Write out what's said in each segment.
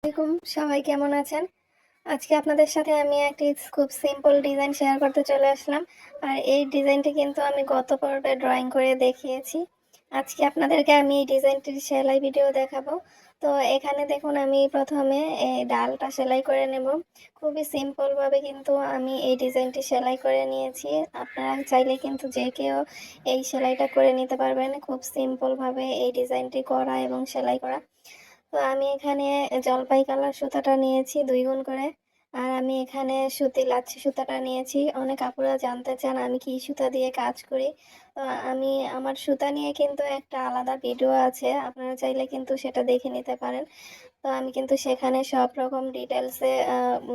আসসালামাইকুম, সবাই কেমন আছেন? আজকে আপনাদের সাথে আমি একটি খুব সিম্পল ডিজাইন শেয়ার করতে চলে আসলাম। আর এই ডিজাইনটি কিন্তু আমি গত পর্বে ড্রয়িং করে দেখিয়েছি। আজকে আপনাদেরকে আমি এই ডিজাইনটির সেলাই ভিডিও দেখাবো। তো এখানে দেখুন, আমি প্রথমে এই ডালটা সেলাই করে নেব। খুবই সিম্পলভাবে কিন্তু আমি এই ডিজাইনটি সেলাই করে নিয়েছি। আপনারা চাইলে কিন্তু যে কেউ এই সেলাইটা করে নিতে পারবেন। খুব সিম্পলভাবে এই ডিজাইনটি করা এবং সেলাই করা। তো আমি এখানে জলপাই কালার সুতাটা নিয়েছি 2 গুণ করে। আর আমি এখানে সুতি লাচ্ছি সুতাটা নিয়েছি। অনেক আপুরা জানতে চান আমি কি সুতা দিয়ে কাজ করি। তো আমি আমার সুতা নিয়ে কিন্তু একটা আলাদা ভিডিও আছে, আপনারা চাইলে কিন্তু সেটা দেখে নিতে পারেন। তো আমি কিন্তু সেখানে সব রকম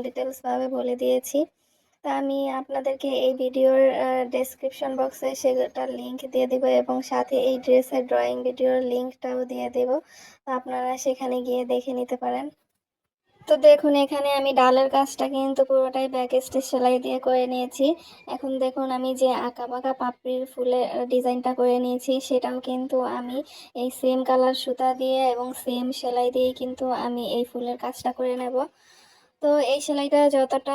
ডিটেলসভাবে বলে দিয়েছি। তা আমি আপনাদেরকে এই ভিডিওর ডেসক্রিপশন বক্সে সেটার লিংক দিয়ে দেবো এবং সাথে এই ড্রেসের ড্রয়িং ভিডিওর লিংকটাও দিয়ে দেব। তো আপনারা সেখানে গিয়ে দেখে নিতে পারেন। তো দেখুন, এখানে আমি ডালের কাজটা কিন্তু পুরোটাই ব্যাক স্টিচ সেলাই দিয়ে করে নিয়েছি। এখন দেখুন, আমি যে আঁকা বাঁকা পাপড়ির ফুলের ডিজাইনটা করে নিয়েছি সেটাও কিন্তু আমি এই সেম কালার সুতা দিয়ে এবং সেম সেলাই দিয়েই কিন্তু আমি এই ফুলের কাজটা করে নেব। তো এই সেলাইটা যতটা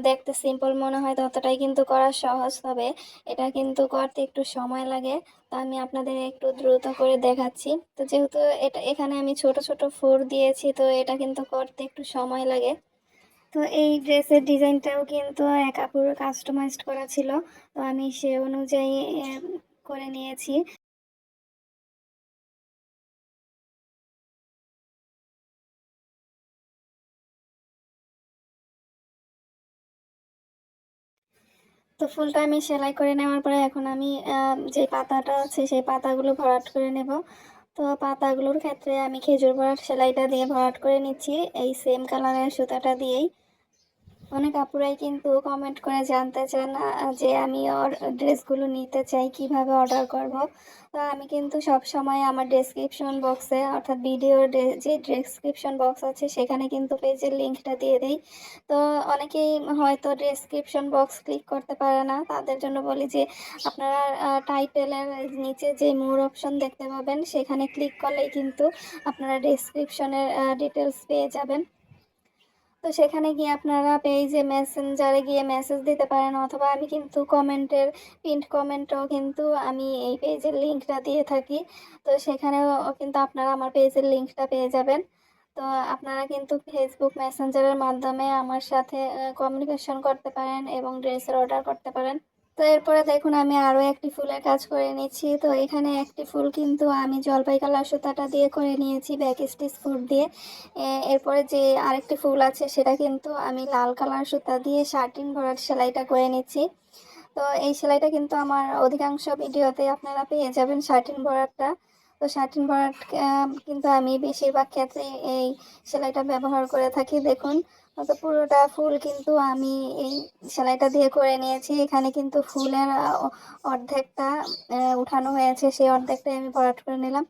দেখতে সিম্পল মনে হয় ততটাই কিন্তু করা সহজ হবে। এটা কিন্তু করতে একটু সময় লাগে। তো আমি আপনাদের একটু দ্রুত করে দেখাচ্ছি। তো যেহেতু এখানে আমি ছোট ছোট ফোর দিয়েছি, তো এটা কিন্তু করতে একটু সময় লাগে। তো এই ড্রেসের ডিজাইনটাও কিন্তু এক আপুর কাস্টমাইজড করা ছিল। তো আমি সে অনুযায়ী করে নিয়েছি। তো ফুলটা আমি সেলাই করে নেওয়ার পরে এখন আমি যে পাতাটা আছে সেই পাতাগুলো ভরাট করে নেব। তো পাতাগুলোর ক্ষেত্রে আমি খেজুর ভরাট সেলাইটা দিয়ে ভরাট করে নিচ্ছি এই সেম কালারের সুতাটা দিয়েই। অনেক আপুরাই কিন্তু কমেন্ট করে জানতে চান যে আমি ওর ড্রেসগুলো নিতে চাই, কিভাবে অর্ডার করব। তো আমি কিন্তু সব সময় আমার ডেসক্রিপশন বক্সে, অর্থাৎ ভিডিওর যে ডেসক্রিপশন বক্স আছে সেখানে কিন্তু পেজের লিঙ্কটা দিয়ে দিই। তো অনেকেই হয়তো ডেসক্রিপশন বক্স ক্লিক করতে পারে না, তাদের জন্য বলি যে আপনারা টাইটেলের নিচে যে মোর অপশন দেখতে পাবেন সেখানে ক্লিক করলেই কিন্তু আপনারা ডেসক্রিপশনের ডিটেলস পেয়ে যাবেন। তো সেখানে গিয়ে আপনারা পেজে মেসেঞ্জারে গিয়ে মেসেজ দিতে পারেন, অথবা আমি কিন্তু পিন্ড কমেন্টও কিন্তু আমি এই পেজের লিঙ্কটা দিয়ে থাকি। তো সেখানেও কিন্তু আপনারা আমার পেজের লিঙ্কটা পেয়ে যাবেন। তো আপনারা কিন্তু ফেসবুক মেসেঞ্জারের মাধ্যমে আমার সাথে কমিউনিকেশন করতে পারেন এবং ড্রেসের অর্ডার করতে পারেন। তো এরপরে দেখুন, আমি আরও একটি ফুলের কাজ করে নিচ্ছি। তো এখানে একটি ফুল কিন্তু আমি জলপাই কালার সুতাটা দিয়ে করে নিয়েছি ব্যাক স্টিচ ফুল দিয়ে। এরপরে যে আরেকটি ফুল আছে সেটা কিন্তু আমি লাল কালার সুতা দিয়ে শার্টিন ভরাট সেলাইটা করে নিচ্ছি। তো এই সেলাইটা কিন্তু আমার অধিকাংশ ভিডিওতে আপনারা পেয়ে যাবেন শার্টিন ভরাটটা। তো শার্টিন ভরাট কিন্তু আমি বেশিরভাগ ক্ষেত্রে এই সেলাইটা ব্যবহার করে থাকি। দেখুন, তো পুরোটা ফুল কিন্তু আমি এই সেলাইটা দিয়ে করে নিয়েছি। এখানে কিন্তু ফুলের অর্ধেকটা উঠানো হয়েছে, সেই অর্ধেকটাই আমি ভরাট করে নিলাম।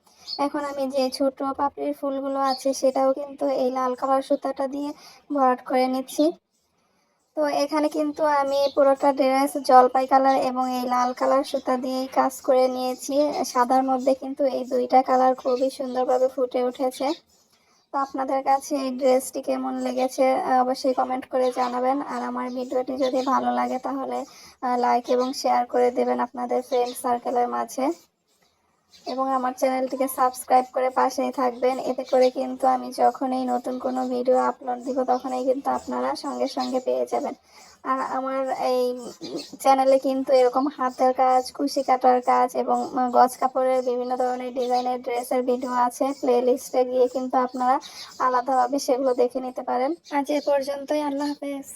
এখন আমি যে ছোট পাপড়ির ফুলগুলো আছে সেটাও কিন্তু এই লাল কালার সুতাটা দিয়ে ভরাট করে নিচ্ছি। তো এখানে কিন্তু আমি পুরোটা ড্রেস জলপাই কালার এবং এই লাল কালার সুতা দিয়েই কাজ করে নিয়েছি। সাদার মধ্যে কিন্তু এই দুইটা কালার খুবই সুন্দরভাবে ফুটে উঠেছে। তো আপনাদের কাছে এই ড্রেসটি কেমন লেগেছে অবশ্যই কমেন্ট করে জানাবেন। আর আমার ভিডিওটি যদি ভালো লাগে তাহলে লাইক এবং শেয়ার করে দেবেন আপনাদের ফ্রেন্ড সার্কেলের মাঝে, এবং আমার চ্যানেলটিকে সাবস্ক্রাইব করে পাশেই থাকবেন। এতে করে কিন্তু আমি যখনই নতুন কোনো ভিডিও আপলোড দিব তখনই কিন্তু আপনারা সঙ্গে সঙ্গে পেয়ে যাবেন। আর আমার এই চ্যানেলে কিন্তু এরকম হাতের কাজ, কুশি কাটার কাজ এবং গজ কাপড়ের বিভিন্ন ধরনের ডিজাইনের ড্রেসের ভিডিও আছে। প্লে লিস্টে গিয়ে কিন্তু আপনারা আলাদাভাবে সেগুলো দেখে নিতে পারেন। আজ এ পর্যন্তই, আল্লাহ হাফেজ।